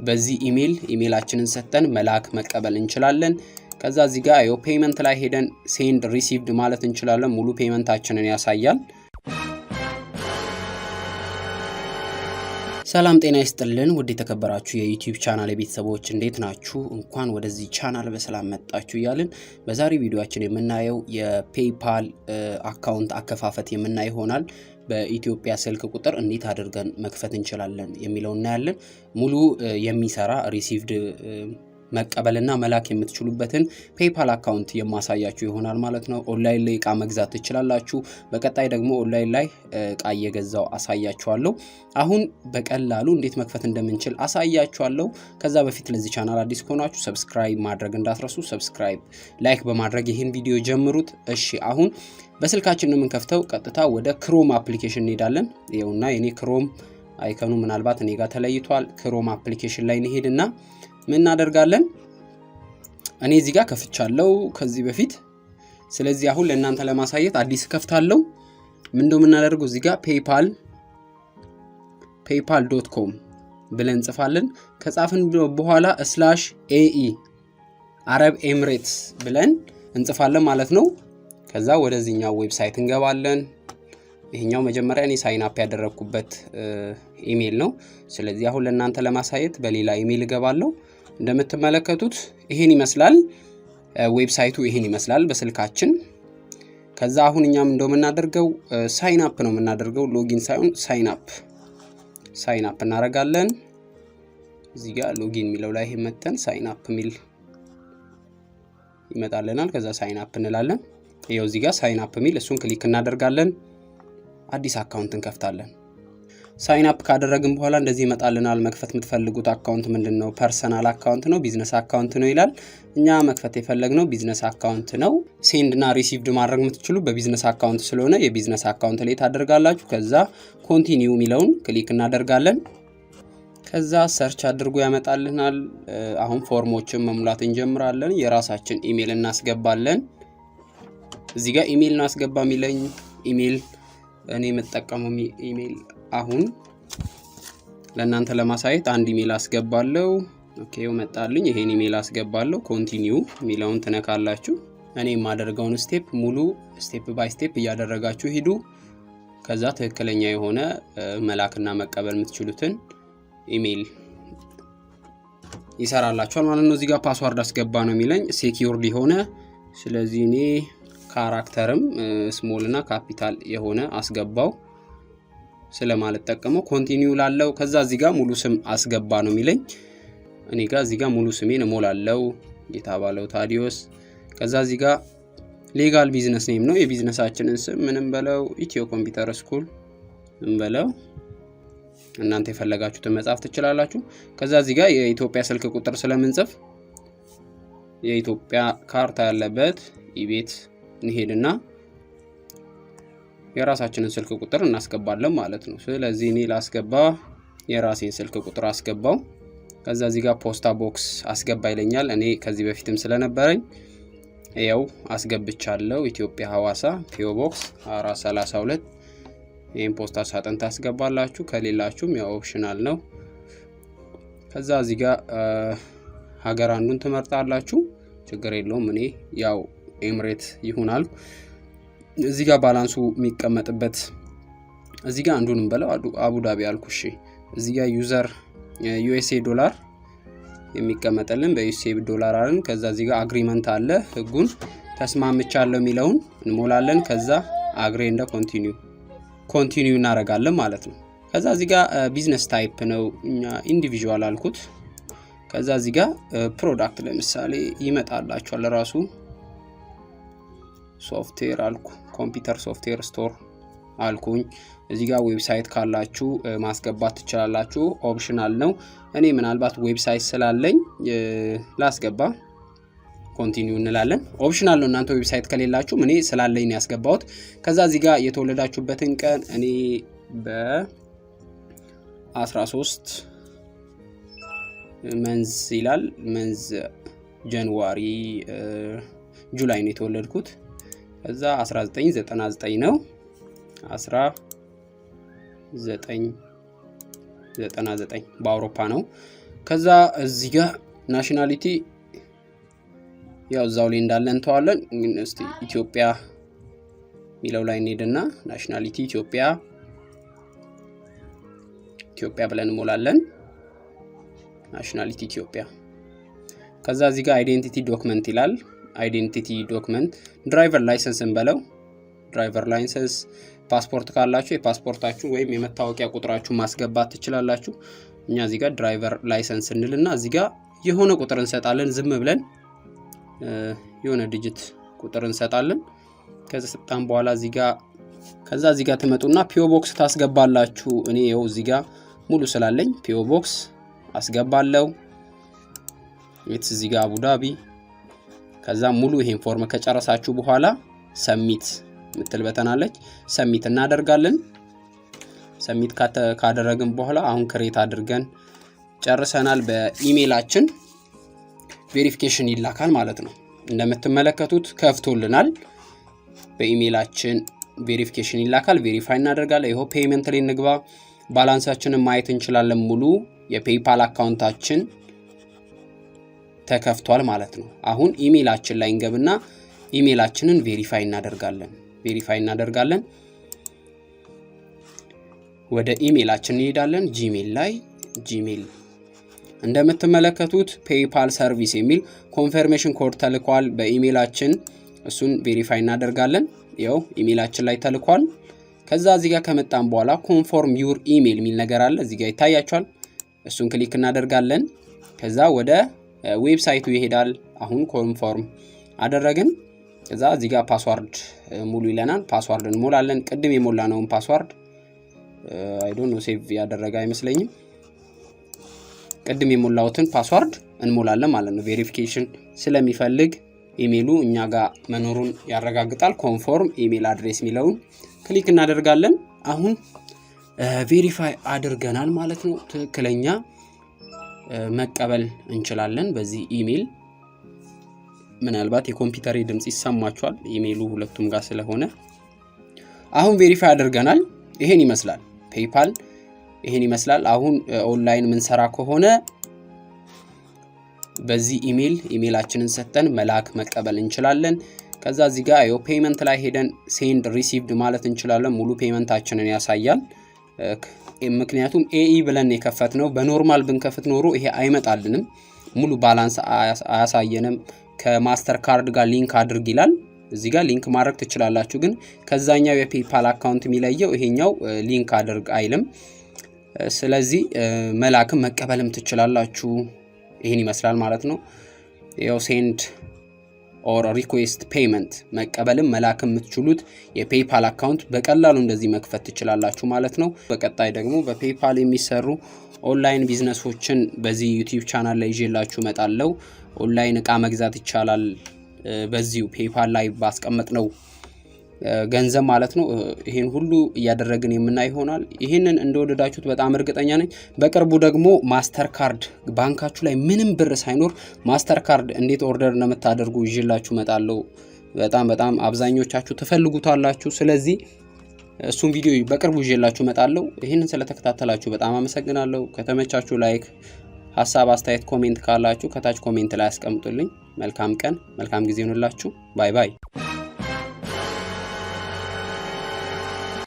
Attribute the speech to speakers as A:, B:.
A: በዚህ ኢሜላችንን ሰጥተን መላክ መቀበል እንችላለን ከዛ እዚህ ጋር ያው ፔመንት ላይ ሄደን ሴንድ ሪሲቭድ ማለት እንችላለን ሙሉ ፔመንታችንን ያሳያል ሰላም ጤና ይስጥልን ውድ የተከበራችሁ የዩቲዩብ ቻናል ቤተሰቦች እንዴት ናችሁ እንኳን ወደዚህ ቻናል በሰላም መጣችሁ ይያልን በዛሬ ቪዲዮአችን የምናየው የፔይፓል አካውንት አከፋፈት የምናይ ይሆናል በኢትዮጵያ ስልክ ቁጥር እንዴት አድርገን መክፈት እንችላለን የሚለው እናያለን ሙሉ የሚሰራ ሪሲቭድ መቀበልና መላክ የምትችሉበትን ፔይፓል አካውንት የማሳያችሁ ይሆናል ማለት ነው ኦንላይን ላይ ዕቃ መግዛት ትችላላችሁ በቀጣይ ደግሞ ኦንላይን ላይ ዕቃ እየገዛው አሳያችኋለሁ አሁን በቀላሉ እንዴት መክፈት እንደምንችል አሳያችኋለሁ ከዛ በፊት ለዚህ ቻናል አዲስ ከሆናችሁ ሰብስክራይብ ማድረግ እንዳትረሱ ሰብስክራይብ ላይክ በማድረግ ይሄን ቪዲዮ ጀምሩት እሺ አሁን በስልካችን ነው የምንከፍተው ቀጥታ ወደ ክሮም አፕሊኬሽን እንሄዳለን ይሄውና የኔ ክሮም አይከኑ ምናልባት እኔ ጋር ተለይቷል ክሮም አፕሊኬሽን ላይ እንሄድና ምን እናደርጋለን እኔ እዚህ ጋር ከፍቻለሁ ከዚህ በፊት ስለዚህ አሁን ለእናንተ ለማሳየት አዲስ ከፍታለሁ ምንድነው የምናደርገው እዚህ ጋር paypal.com ብለን እንጽፋለን ከጻፍን በኋላ /ae አረብ ኤሚሬትስ ብለን እንጽፋለን ማለት ነው ከዛ ወደዚህኛው ዌብሳይት እንገባለን ይሄኛው መጀመሪያ እኔ ሳይን አፕ ያደረኩበት ኢሜል ነው ስለዚህ አሁን ለእናንተ ለማሳየት በሌላ ኢሜል ገባለሁ እንደምትመለከቱት ይሄን ይመስላል ዌብሳይቱ ይሄን ይመስላል በስልካችን ከዛ አሁን እኛም እንደምናደርገው ሳይን አፕ ነው የምናደርገው ሎጊን ሳይሆን ሳይን አፕ እናደርጋለን እዚህ ጋር ሎጊን ሚለው ላይ መተን ሳይን አፕ ሚል ይመጣልናል ከዛ ሳይን አፕ እንላለን ይሄው እዚህ ጋር ሳይን አፕ ሚል እሱን ክሊክ እናደርጋለን አዲስ አካውንት እንከፍታለን ሳይን አፕ ካደረግን በኋላ እንደዚህ ይመጣልናል መክፈት የምትፈልጉት አካውንት ምንድነው ፐርሰናል አካውንት ነው ቢዝነስ አካውንት ነው ይላል እኛ መክፈት የፈለግነው ቢዝነስ አካውንት ነው ሴንድ እና ሪሲቭድ ማድረግ የምትችሉ በቢዝነስ አካውንት ስለሆነ የቢዝነስ አካውንት ላይ ታደርጋላችሁ ከዛ ኮንቲኒው ሚለውን ክሊክ እናደርጋለን ከዛ ሰርች አድርጎ ያመጣልናል አሁን ፎርሞችን መሙላት እንጀምራለን የራሳችን ኢሜል እናስገባለን እዚህ ጋር ኢሜል እናስገባ ሚለኝ ኢሜል እኔ መጠቀመው ኢሜል አሁን ለእናንተ ለማሳየት አንድ ኢሜል አስገባለሁ ኦኬው መጣልኝ ይሄን ኢሜል አስገባለሁ ኮንቲኒው ሚለውን ተነካላችሁ እኔ ማደርገውን ስቴፕ ሙሉ ስቴፕ ባይ ስቴፕ ያደረጋችሁ ሂዱ ከዛ ትክክለኛ የሆነ መላክና መቀበል የምትችሉትን ኢሜል ይሰራላችኋል ማለት ነው እዚህ ጋር ፓስወርድ አስገባ ነው የሚለኝ ሴኪዩርድ የሆነ ስለዚህ እኔ ካራክተርም ስሞል እና ካፒታል የሆነ አስገባው ስለማለት ተጠቀመው ኮንቲኒው ላለው ከዛ እዚህ ጋር ሙሉ ስም አስገባ ነው የሚለኝ እኔ ጋር እዚህ ጋር ሙሉ ስሜን እሞላለው የታባለው ታዲዮስ ከዛ እዚህ ጋር ሌጋል ቢዝነስ ኔም ነው የቢዝነሳችንን ስም ምንም በለው ኢትዮ ኮምፒውተር ስኩል እንበለው እናንተ የፈለጋችሁትን መጻፍ ትችላላችሁ ከዛ እዚህ ጋር የኢትዮጵያ ስልክ ቁጥር ስለምንጽፍ የኢትዮጵያ ካርታ ያለበት ኢቤት እንሄድና የራሳችንን ስልክ ቁጥር እናስገባለን ማለት ነው ስለዚህ እኔ ላስገባ የራሴን ስልክ ቁጥር አስገባው ከዛ እዚህ ጋር ፖስታ ቦክስ አስገባ ይለኛል እኔ ከዚህ በፊትም ስለነበረኝ ያው አስገብቻለሁ ኢትዮጵያ ሐዋሳ ፒኦ ቦክስ 432 ይሄን ፖስታ ሳጥን ታስገባላችሁ ከሌላችሁም ያው ኦፕሽናል ነው ከዛ እዚህ ጋር ሀገር አንዱን ትመርጣላችሁ ችግር የለውም እኔ ያው ኤሚሬት ይሆናል እዚህ ጋር ባላንሱ የሚቀመጥበት እዚህ ጋር አንዱንም በለው አቡዳቢ አልኩሽ እዚህ ጋር ዩዘር ዩኤስኤ ዶላር የሚቀመጥልን በዩኤስኤ ዶላር አለን ከዛ እዚህ ጋር አግሪመንት አለ ህጉን ተስማምቻለሁ የሚለውን እንሞላለን ከዛ አግሪ እንደ ኮንቲኒው እናደርጋለን ማለት ነው ከዛ እዚህ ጋር ቢዝነስ ታይፕ ነው እኛ ኢንዲቪጁዋል አልኩት ከዛ እዚህ ጋር ፕሮዳክት ለምሳሌ ይመጣላችኋል ራሱ ሶፍትዌር አልኩ ኮምፒውተር ሶፍትዌር ስቶር አልኩኝ እዚህ ጋር ዌብሳይት ካላችሁ ማስገባት ትችላላችሁ ኦፕሽናል ነው እኔ ምናልባት ዌብሳይት ስላለኝ ላስገባ ኮንቲኒው እንላለን ኦፕሽናል ነው እናንተ ዌብሳይት ከሌላችሁ እኔ ስላለኝ ነው ያስገባሁት ከዛ እዚህ ጋር የተወለዳችሁበትን ቀን እኔ በ13 መንዝ ይላል መንዝ ጃንዋሪ ጁላይ ነው የተወለድኩት ከዛ 1999 ነው 1999 በአውሮፓ ነው ከዛ እዚህ ጋር ናሽናሊቲ ያው እዛው ላይ እንዳለን ተዋለን እስቲ ኢትዮጵያ ሚለው ላይ እንሄድና ናሽናሊቲ ኢትዮጵያ ብለን ሞላለን ናሽናሊቲ ኢትዮጵያ ከዛ እዚህ ጋር አይዴንቲቲ ዶክመንት ይላል አይዴንቲቲ ዶክመንት ድራይቨር ላይሰንስ እንበለው ድራይቨር ላይሰንስ ፓስፖርት ካላችሁ የፓስፖርታችሁ ወይም የመታወቂያ ቁጥራችሁ ማስገባት ትችላላችሁ እኛ እዚህ ጋር ድራይቨር ላይሰንስ እንልና እዚህ ጋር የሆነ ቁጥር እንሰጣለን ዝም ብለን የሆነ ዲጂት ቁጥር እንሰጣለን ከዛም በኋላ እዚህ ጋር ተመጡና ፒኦ ቦክስ ታስገባላችሁ እኔ ይኸው እዚህ ጋር ሙሉ ስላለኝ ፒኦ ቦክስ አስገባለሁ it's እዚህ ጋር አቡዳቢ ከዛ ሙሉ ይሄን ፎርም ከጨረሳችሁ በኋላ ሰሚት ምትልበተናለች ሰሚት እናደርጋለን ሰሚት ካደረግን በኋላ አሁን ክሬት አድርገን ጨርሰናል በኢሜይላችን ቬሪፊኬሽን ይላካል ማለት ነው እንደምትመለከቱት ከፍቶልናል በኢሜይላችን ቬሪፊኬሽን ይላካል ቬሪፋይ እናደርጋለን ይሄው ፔመንት ላይ እንግባ ባላንሳችንን ማየት እንችላለን ሙሉ የፔይፓል አካውንታችን ተከፍቷል ማለት ነው አሁን ኢሜይላችን ላይ እንገብና ኢሜይላችንን ቬሪፋይ እናደርጋለን ወደ ኢሜይላችን እንሄዳለን ጂሜል እንደምትመለከቱት ፔይፓል ሰርቪስ የሚል ኮንፈርሜሽን ኮድ ተልኳል በኢሜይላችን እሱን ቬሪፋይ እናደርጋለን ያው ኢሜይላችን ላይ ተልኳል ከዛ እዚህ ጋር ከመጣን በኋላ ኮንፎርም ዩር ኢሜይል ሚል ነገር አለ እዚህ ጋር ይታያችኋል እሱን ክሊክ እናደርጋለን ከዛ ወደ ዌብሳይቱ ይሄዳል አሁን ኮንፎርም አደረግን ከዛ እዚህ ጋር ፓስወርድ ሙሉ ይለናል ፓስወርድ እንሞላለን ቅድም የሞላነውን ፓስወርድ አይ ዶንት ኖ ሴቭ ያደረገ አይመስለኝም ቅድም የሞላውትን ፓስወርድ እንሞላለን ማለት ነው ቬሪፊኬሽን ስለሚፈልግ ኢሜይሉ እኛ ጋር መኖሩን ያረጋግጣል ኮንፎርም ኢሜይል አድሬስ ሚለውን ክሊክ እናደርጋለን አሁን ቬሪፋይ አድርገናል ማለት ነው ትክክለኛ መቀበል እንችላለን በዚህ ኢሜይል ምናልባት የኮምፒውተር ድምጽ ይሰማችኋል ኢሜይሉ ሁለቱም ጋር ስለሆነ አሁን ቬሪፋይ አድርገናል ይሄን ይመስላል ፔይፓል ይሄን ይመስላል አሁን ኦንላይን ምን ሰራ ከሆነ በዚህ ኢሜይላችንን ሰጥተን መላክ መቀበል እንችላለን ከዛ እዚህ ጋር ያው ፔመንት ላይ ሄደን ሴንድ ሪሲቭድ ማለት እንችላለን ሙሉ ፔመንታችንን ያሳያል ምክንያቱም ኤኢ ብለን የከፈትነው በኖርማል ብንከፍት ኖሮ ይሄ አይመጣልንም ሙሉ ባላንስ አያሳየንም ከማስተር ካርድ ጋር ሊንክ አድርግ ይላል እዚህ ጋር ሊንክ ማድረግ ትችላላችሁ ግን ከዛኛው የፔይፓል አካውንት የሚለየው ይሄኛው ሊንክ አድርግ አይልም ስለዚህ መላክም መቀበልም ትችላላችሁ ይሄን ይመስላል ማለት ነው ያው ሴንድ ኦር ሪኩዌስት ፔመንት መቀበልም መላክም የምትችሉት የፔይፓል አካውንት በቀላሉ እንደዚህ መክፈት ትችላላችሁ ማለት ነው በቀጣይ ደግሞ በፔይፓል የሚሰሩ ኦንላይን ቢዝነሶችን በዚህ ዩቲዩብ ቻናል ላይ ይዤላችሁ መጣለው ኦንላይን እቃ መግዛት ይቻላል በዚሁ ፔይፓል ላይ ባስቀመጥነው ገንዘብ ማለት ነው ይሄን ሁሉ ያደረግን የምናይ ይሆናል ይሄንን እንደወደዳችሁት በጣም እርግጠኛ ነኝ በቅርቡ ደግሞ ማስተር ካርድ ባንካችሁ ላይ ምንም ብር ሳይኖር ማስተር ካርድ እንዴት ኦርደር እንደምታደርጉ ይዤላችሁ መጣለው በጣም አብዛኞቻችሁ ተፈልጉታላችሁ ስለዚህ እሱን ቪዲዮ በቅርቡ ይዤላችሁ መጣለው ይሄንን ስለተከታተላችሁ በጣም አመሰግናለሁ ከተመቻችሁ ላይክ ሐሳብ አስተያየት ኮሜንት ካላችሁ ከታች ኮሜንት ላይ አስቀምጡልኝ መልካም ቀን መልካም ጊዜ ይሁንላችሁ ባይ ባይ